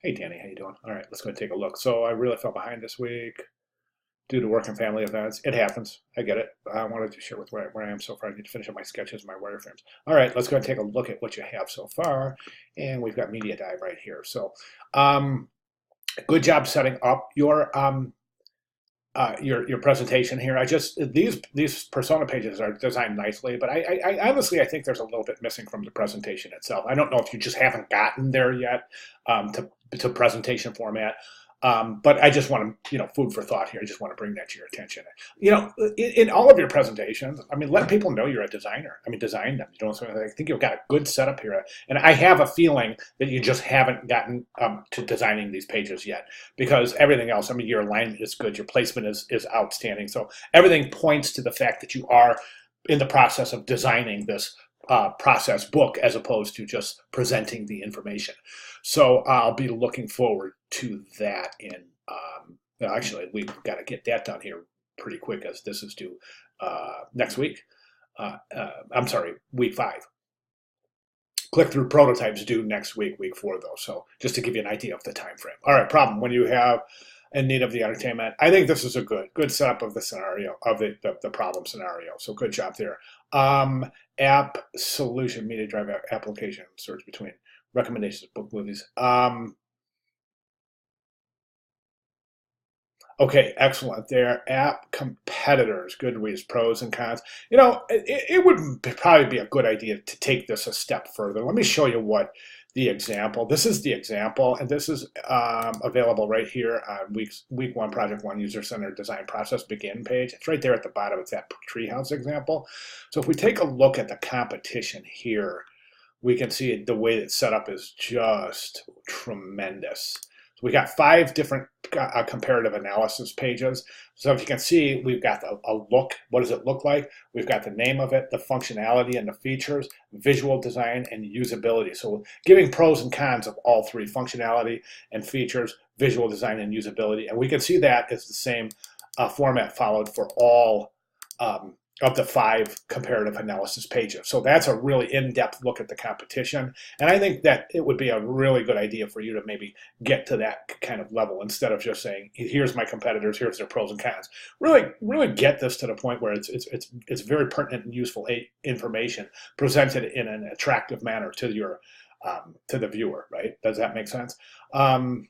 Hey Danny, how you doing? All right, let's go and take a look. So I really fell behind this week due to work and family events. It happens. I get it. I wanted to share with where I am so far. I need to finish up my sketches, my wireframes. All right, let's go and take a look at what you have so far. And we've got Media Dive right here. So um, good job setting up your presentation here. I just these persona pages are designed nicely, but I honestly I think there's a little bit missing from the presentation itself. I don't know if you just haven't gotten there yet to presentation format. But I just want to, food for thought here. I just want to bring that to your attention. In all of your presentations, I mean, let people know you're a designer. I mean, design them. So I think you've got a good setup here. And I have a feeling that you just haven't gotten to designing these pages yet because everything else, I mean, your alignment is good. Your placement is outstanding. So everything points to the fact that you are in the process of designing this process book as opposed to just presenting the information. So I'll be looking forward to that actually, we've got to get that done here pretty quick as this is due next week. I'm sorry, week 5. Click-through prototypes due next week, week 4 though. So just to give you an idea of the time frame. All right, problem when you have in need of the entertainment. I think this is a good setup of the scenario of the problem scenario. So good job there. App solution media drive application search between recommendations book movies. Okay, excellent. There, app competitors, Goodreads, pros and cons. It would probably be a good idea to take this a step further. Let me show you what the example. This is the example, and this is available right here on week 1, project 1, user-centered design process begin page. It's right there at the bottom. It's that treehouse example. So if we take a look at the competition here, we can see the way it's set up is just tremendous. We got 5 different comparative analysis pages. So if you can see, we've got a look. What does it look like? We've got the name of it, the functionality and the features, visual design, and usability. So giving pros and cons of all 3, functionality and features, visual design, and usability. And we can see that is the same format followed for all of the 5 comparative analysis pages. So that's a really in-depth look at the competition. And I think that it would be a really good idea for you to maybe get to that kind of level instead of just saying, here's my competitors, here's their pros and cons. Really get this to the point where it's very pertinent and useful information presented in an attractive manner to your to the viewer, right? Does that make sense? And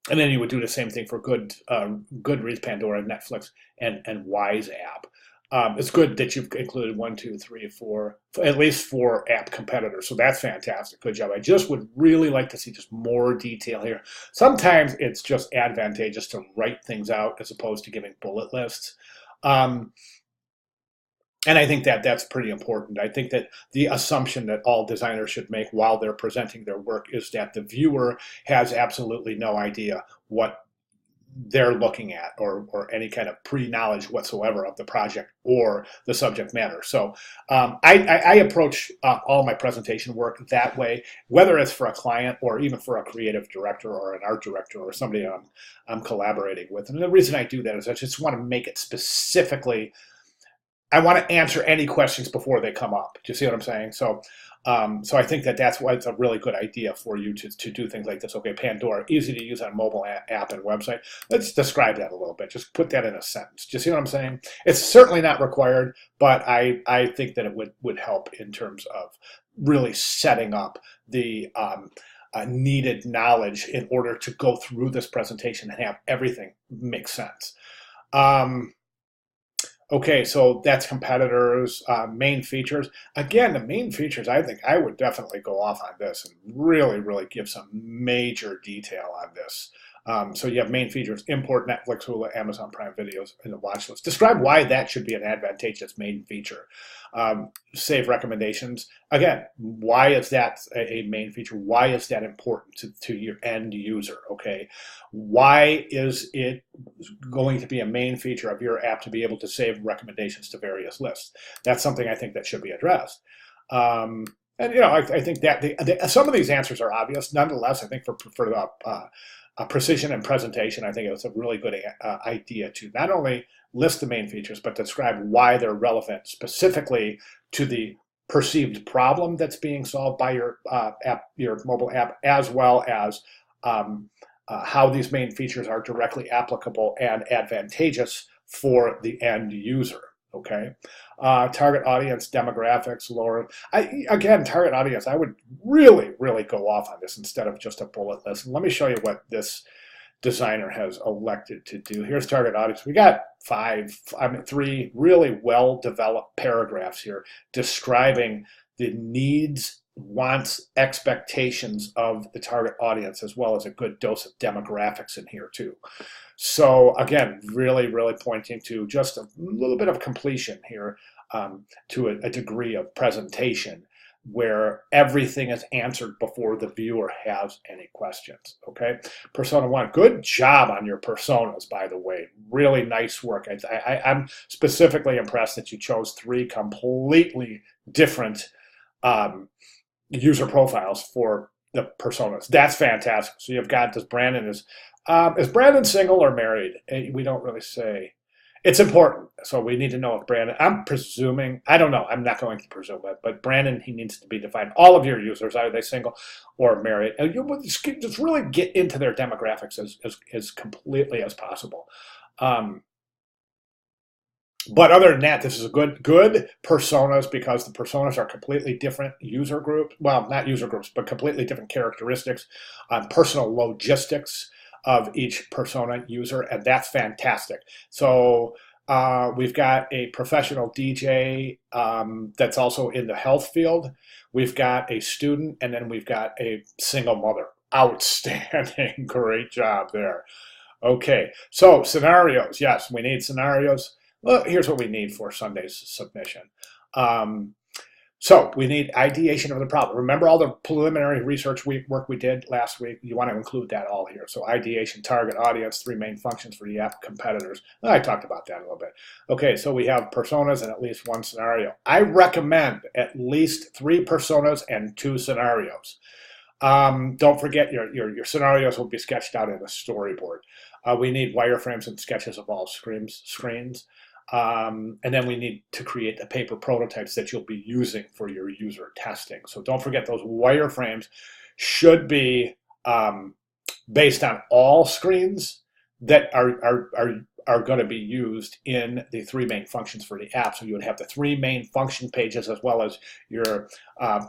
then you would do the same thing for Goodreads, Pandora, Netflix, and Wise app. It's good that you've included 1, 2, 3, 4, at least 4 app competitors. So that's fantastic. Good job. I just would really like to see just more detail here. Sometimes it's just advantageous to write things out as opposed to giving bullet lists. And I think that that's pretty important. I think that the assumption that all designers should make while they're presenting their work is that the viewer has absolutely no idea what they're looking at or any kind of pre-knowledge whatsoever of the project or the subject matter. So I approach all my presentation work that way, whether it's for a client or even for a creative director or an art director or somebody I'm collaborating with. And the reason I do that is I just want to make it specifically, I want to answer any questions before they come up. Do you see what I'm saying? So I think that's why it's a really good idea for you to do things like this. Okay, Pandora, easy to use on mobile app and website. Let's describe that a little bit. Just put that in a sentence. Do you see what I'm saying? It's certainly not required, but I think that it would help in terms of really setting up the needed knowledge in order to go through this presentation and have everything make sense. Okay, so that's competitors, main features. Again, the main features, I think I would definitely go off on this and really give some major detail on this. So you have main features, import Netflix, Hulu, Amazon Prime videos in the watch list. Describe why that should be an advantageous main feature. Save recommendations. Again, why is that a main feature? Why is that important to your end user? Okay, why is it going to be a main feature of your app to be able to save recommendations to various lists? That's something I think that should be addressed. And I think that some of these answers are obvious. Nonetheless, I think for the precision and presentation, I think it's a really good idea to not only list the main features, but describe why they're relevant specifically to the perceived problem that's being solved by your app, your mobile app, as well as how these main features are directly applicable and advantageous for the end user. Okay, target audience demographics, lower. Again, target audience. I would really go off on this instead of just a bullet list. And let me show you what this designer has elected to do. Here's target audience. We got three really well-developed paragraphs here describing the needs, wants, expectations of the target audience, as well as a good dose of demographics in here too. So again, really pointing to just a little bit of completion here, to a degree of presentation where everything is answered before the viewer has any questions. Okay, persona 1, good job on your personas, by the way. Really nice work. I'm specifically impressed that you chose 3 completely different user profiles for the personas. That's fantastic. So you've got this. Brandon is Brandon single or married? We don't really say. It's important, so we need to know if Brandon, I'm presuming, I don't know, I'm not going to presume it, but Brandon, he needs to be defined. All of your users, are they single or married? And you just really get into their demographics as completely as possible. But other than that, this is a good personas, because the personas are completely different user groups. Well, not user groups, but completely different characteristics, personal logistics of each persona user, and that's fantastic. So we've got a professional DJ that's also in the health field. We've got a student, and then we've got a single mother. Outstanding. Great job there. Okay, so scenarios. Yes, we need scenarios. Well, here's what we need for Sunday's submission. So we need ideation of the problem. Remember all the preliminary research work we did last week? You want to include that all here. So ideation, target audience, 3 main functions for the app, competitors. I talked about that a little bit. Okay, so we have personas and at least 1 scenario. I recommend at least 3 personas and 2 scenarios. Don't forget your scenarios will be sketched out in a storyboard. We need wireframes and sketches of all screens. And then we need to create the paper prototypes that you'll be using for your user testing. So don't forget, those wireframes should be based on all screens that are going to be used in the 3 main functions for the app. So you would have the 3 main function pages, as well as your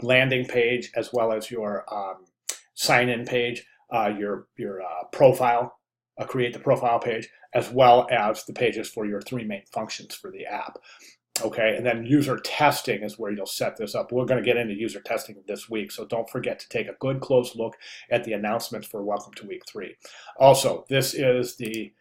landing page, as well as your sign-in page, your profile, create the profile page, as well as the pages for your 3 main functions for the app. Okay, and then user testing is where you'll set this up. We're going to get into user testing this week, so don't forget to take a good close look at the announcements for Welcome to Week 3. Also, this is the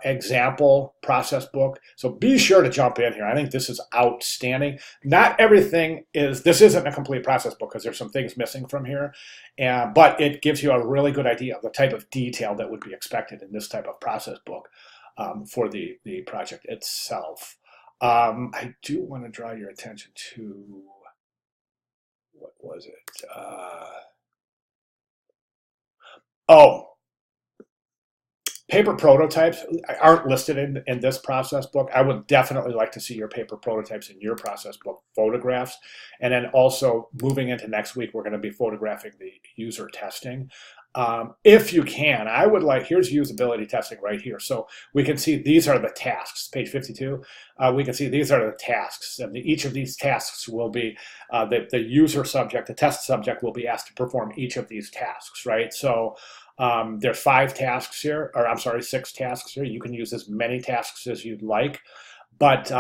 example process book, so be sure to jump in here. I think this is outstanding. Not everything is, this isn't a complete process book because there's some things missing from here, but it gives you a really good idea of the type of detail that would be expected in this type of process book for the project itself. I do want to draw your attention to, what was it? Paper prototypes aren't listed in this process book. I would definitely like to see your paper prototypes in your process book photographs. And then also moving into next week, we're going to be photographing the user testing. If you can, I would like, here's usability testing right here. So we can see these are the tasks, page 52. We can see these are the tasks, and each of these tasks will be, the user subject, the test subject will be asked to perform each of these tasks, right? So there's 5 tasks here, or I'm sorry, 6 tasks here. You can use as many tasks as you'd like, but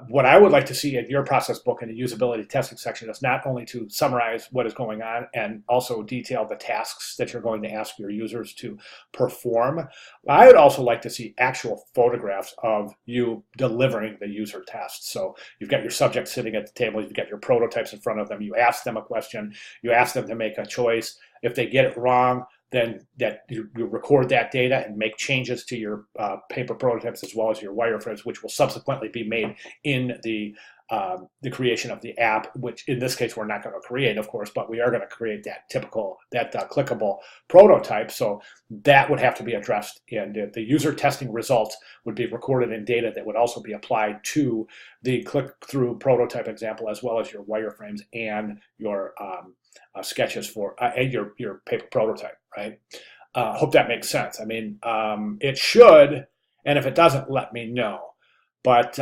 what I would like to see in your process book in the usability testing section is not only to summarize what is going on and also detail the tasks that you're going to ask your users to perform. I would also like to see actual photographs of you delivering the user test. So you've got your subject sitting at the table, you've got your prototypes in front of them, you ask them a question, you ask them to make a choice. If they get it wrong, then that you record that data and make changes to your paper prototypes as well as your wireframes, which will subsequently be made in the the creation of the app, which in this case we're not going to create, of course, but we are going to create that clickable prototype. So that would have to be addressed, and the user testing results would be recorded in data that would also be applied to the click-through prototype example, as well as your wireframes and your sketches for and your paper prototype, right? Hope that makes sense. I mean, it should, and if it doesn't, let me know. But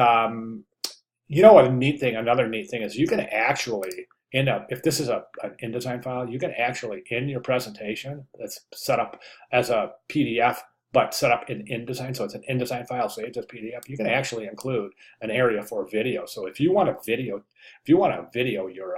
you know what? Another neat thing is you can actually if this is an InDesign file, you can actually in your presentation that's set up as a PDF, but set up in InDesign, so it's an InDesign file saved as PDF. You can actually include an area for video. So if you want to video your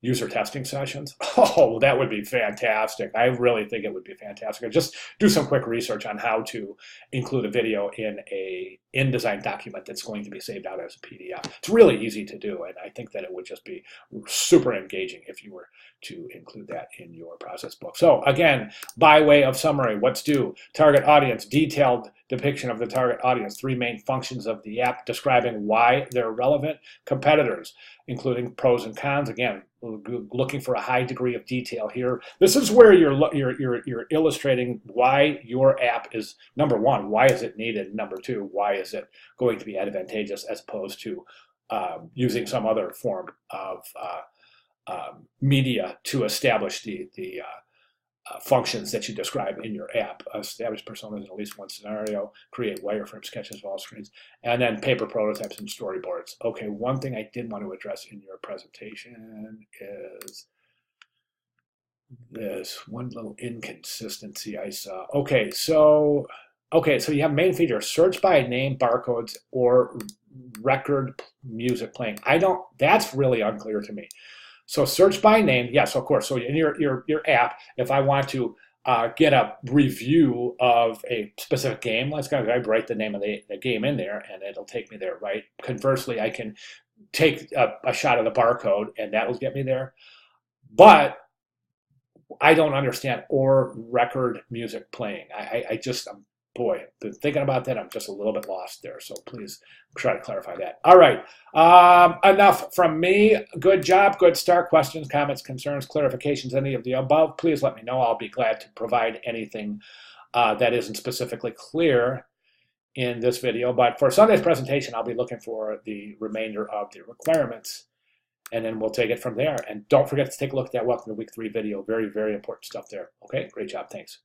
user testing sessions, oh, that would be fantastic. I really think it would be fantastic. Just do some quick research on how to include a video in a InDesign document that's going to be saved out as a PDF. It's really easy to do, and I think that it would just be super engaging if you were to include that in your process book. So again, by way of summary, what's due? Target audience, detailed depiction of the target audience, 3 main functions of the app describing why they're relevant, competitors, including pros and cons. Again, looking for a high degree of detail here. This is where you're illustrating why your app is, number one, why is it needed? Number two, why is it going to be advantageous, as opposed to using some other form of media to establish the functions that you describe in your app. Establish personas in at least one scenario, create wireframe sketches of all screens, and then paper prototypes and storyboards. Okay, one thing I did want to address in your presentation is this one little inconsistency I saw. Okay, so you have main feature, search by name, barcodes, or record music playing. That's really unclear to me. So search by name, yes, of course. So in your app, if I want to get a review of a specific game, let's go, I write the name of the game in there, and it'll take me there, right? Conversely, I can take a shot of the barcode, and that will get me there. But I don't understand or record music playing. Boy, thinking about that, I'm just a little bit lost there. So please try to clarify that. All right, enough from me. Good job, good start. Questions, comments, concerns, clarifications, any of the above, please let me know. I'll be glad to provide anything that isn't specifically clear in this video. But for Sunday's presentation, I'll be looking for the remainder of the requirements, and then we'll take it from there. And don't forget to take a look at that Welcome to Week 3 video. Very, very important stuff there. Okay, great job. Thanks.